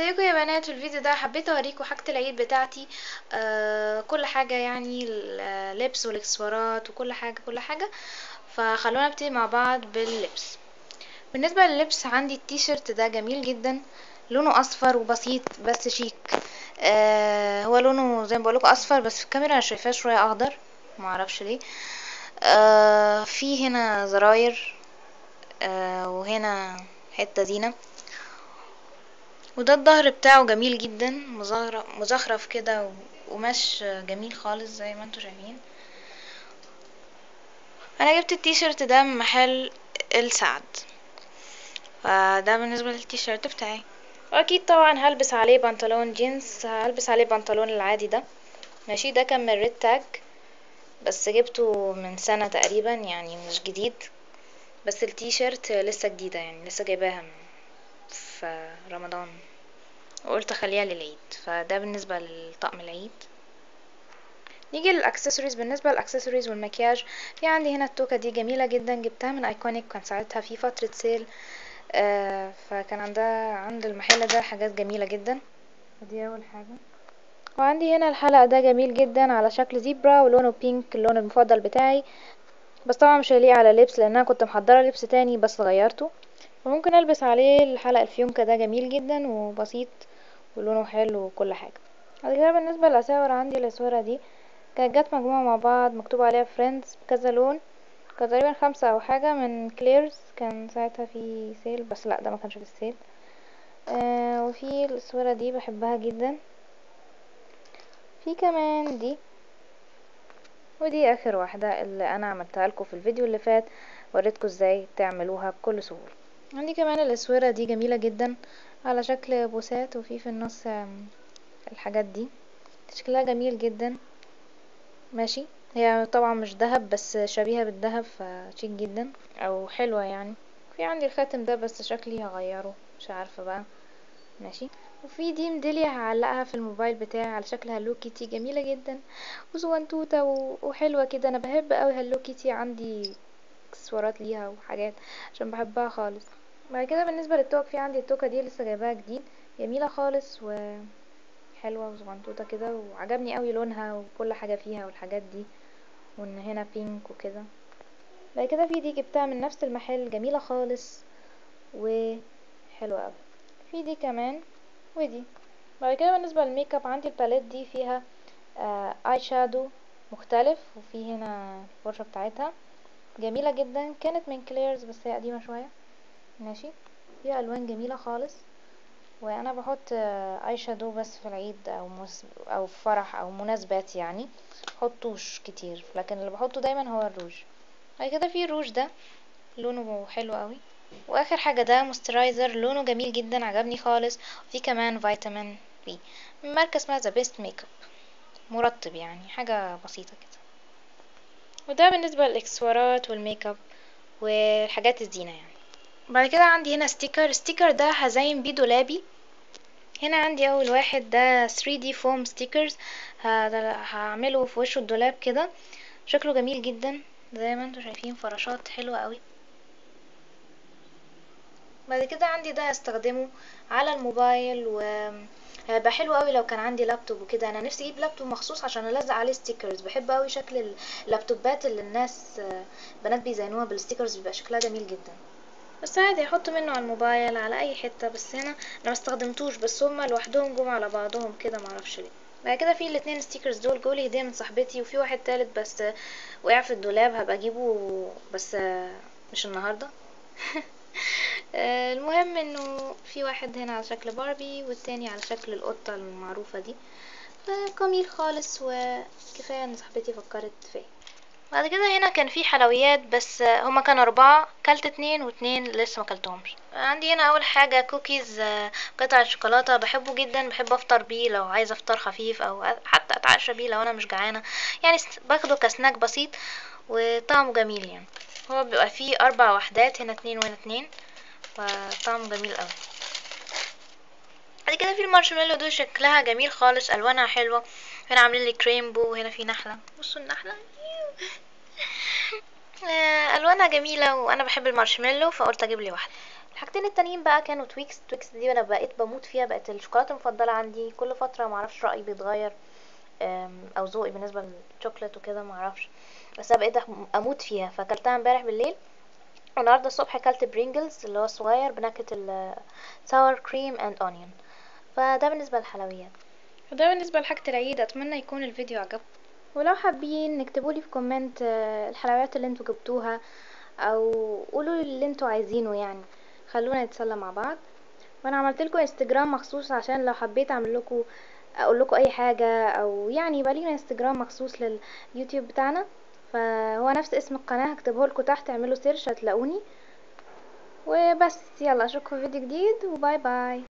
ازيكم يا بنات؟ في الفيديو ده حبيت اوريكم حاجة العيد بتاعتي. كل حاجة يعني اللبس والاكسسوارات وكل حاجة كل حاجة. فخلونا نبتدي مع بعض باللبس. بالنسبة لللبس عندي التيشيرت ده جميل جدا، لونه اصفر وبسيط بس شيك. هو لونه زي ما بقولكوا اصفر، بس في الكاميرا انا شايفاه شوية اخضر، معرفش ليه. في هنا زراير، وهنا حتة زينة، وده الظهر بتاعه جميل جدا، مزخرف كده وقماش جميل خالص زي ما انتوا شايفين. انا جبت التيشيرت ده من محل السعد، فده بالنسبه للتيشيرت بتاعي. واكيد طبعا هلبس عليه بنطلون جينز، هلبس عليه بنطلون العادي ده ماشي. ده كان من ريد تاج، بس جبته من سنه تقريبا يعني مش جديد، بس التيشيرت لسه جديده يعني لسه جايباها في رمضان، وقلت اخليها للعيد. فده بالنسبه لطقم العيد. نيجي للاكسسوارز. بالنسبه للاكسسوارز والمكياج، في عندي هنا التوكه دي جميله جدا، جبتها من ايكونيك، كان ساعتها في فتره سيل. فكان عند المحل ده حاجات جميله جدا. ودي اول حاجه. وعندي هنا الحلق ده جميل جدا على شكل زيبرا، ولونه بينك، اللون المفضل بتاعي، بس طبعا مش هيليق على لبس لان انا كنت محضره لبس تاني بس غيرته. وممكن البس عليه الحلق الفيونكه ده جميل جدا وبسيط ولونه حلو وكل حاجه. بعد كده بالنسبه للاساور، عندي الاسوره دي كانت جت مجموعة مع بعض مكتوب عليها فريندز بكذا لون، كان تقريبا 5 او حاجة من كليرز، كان ساعتها في سيل، بس لا ده ما كانش في السيل. وفي الصورة دي بحبها جدا. في كمان دي، ودي اخر واحدة اللي انا عملتها لكم في الفيديو اللي فات، وريتكم ازاي تعملوها بكل سهولة. عندي كمان الاسورة دي جميلة جدا على شكل بوسات، وفي النص الحاجات دي شكلها جميل جدا ماشي. هي طبعا مش دهب بس شبيهة بالدهب، فشيك جدا او حلوة يعني. في عندي الخاتم ده بس شكلي هغيره، مش عارفة بقى ماشي. وفي دي ميدالية هعلقها في الموبايل بتاعي على شكل هالو كيتي، جميلة جدا وزونتوتة وحلوة كده. انا بحب اوي هالو كيتي، عندي اكسسوارات ليها وحاجات عشان بحبها خالص. بعد كده بالنسبة للتوك، في عندي التوكة دي لسه جايباها جديد، جميلة خالص وحلوة وزغنطوطة كده، وعجبني اوي لونها وكل حاجة فيها والحاجات دي، وان هنا بينك وكده. بعد كده في دي جبتها من نفس المحل، جميلة خالص وحلوة اوي. في دي كمان ودي. بعد كده بالنسبة للميك اب، عندي الباليت دي فيها اي شادو مختلف، وفي هنا الفرشة بتاعتها جميلة جدا، كانت من كليرز بس هي قديمة شوية ماشي. فيها الوان جميلة خالص، وانا بحط اي شادو بس في العيد او في فرح او مناسبات يعني، بحطوش كتير، لكن اللي بحطه دايما هو الروج. بعد كده في الروج ده لونه حلو قوي. واخر حاجه ده موسترايزر، لونه جميل جدا عجبني خالص. وفي كمان فيتامين بي من ماركه اسمها ذا بيست ميك اب، مرطب يعني حاجه بسيطه كده. وده بالنسبه للاكسسوارات والميك اب والحاجات الزينه يعني. بعد كده عندي هنا ستيكر ده هزين بيه دولابي. هنا عندي اول واحد ده 3D foam stickers، هعمله في وش الدولاب كده، شكله جميل جدا زي ما انتوا شايفين، فراشات حلوة قوي. بعد كده عندي ده هستخدمه على الموبايل، و هيبقى حلو قوي لو كان عندي لابتوب وكده. انا نفسي اجيب لابتوب مخصوص عشان الزق عليه ستيكرز، بحب قوي شكل اللابتوبات اللي الناس بنات بيزينوها بالستيكرز، بيبقى شكلها جميل جدا. بس عادي احط منه على الموبايل على اي حته، بس هنا انا ما استخدمتوش، بس هما لوحدهم جم على بعضهم كده معرفش ليه. بعد كده في الاتنين ستيكرز دول جولي هديه من صاحبتي، وفي واحد تالت بس وقع في الدولاب، هبقى اجيبه بس مش النهارده. المهم انه في واحد هنا على شكل باربي، والتاني على شكل القطه المعروفه دي، جميل خالص، وكفايه ان صاحبتي فكرت فيا. بعد كده هنا كان في حلويات، بس هما كانوا 4، كلت 2 و2 لسه ما كلتهمش. عندي هنا اول حاجة كوكيز، قطعة شوكولاتة، بحبه جدا، بحب افطر بيه لو عايزة افطار خفيف، او حتى اتعشى بيه لو انا مش جعانة يعني، باخده كسناك بسيط وطعمه جميل يعني. هو بيبقى فيه 4 وحدات، هنا 2 وهنا 2، وطعمه جميل اوي. بعد كده في المارشميلو دول شكلها جميل خالص، الوانها حلوة. هنا عاملين لي كريمبو، وهنا في نحلة، بصوا النحلة. الوانها جميله، وانا بحب المارشميلو فقلت اجيب لي واحده. الحاجتين التانيين بقى كانوا تويكس دي انا بقيت بموت فيها، بقت الشوكولاته المفضله عندي. كل فتره معرفش رايي بيتغير او ذوقي بالنسبه للشوكولاته وكده معرفش، بس انا بقيت اموت فيها. فاكلتها امبارح بالليل، النهارده الصبح اكلت برينجلز اللي هو صغير بنكهه الساور كريم اند اونيون. فده بالنسبه للحلويات. وده بالنسبه لحاجه العيد. اتمنى يكون الفيديو عجبكم، ولو حابين اكتبولي في كومنت الحلويات اللي انتوا جبتوها، او قولوا اللي انتوا عايزينه يعني، خلونا نتسلى مع بعض. وانا عملت لكم انستجرام مخصوص عشان لو حبيت اعمل لكم اقول لكم اي حاجه، او يعني يبقى لينا انستجرام مخصوص لليوتيوب بتاعنا. فهو نفس اسم القناه، هكتبه لكم تحت، اعملوا سيرش هتلاقوني. وبس، يلا اشوفكم في فيديو جديد، وباي باي.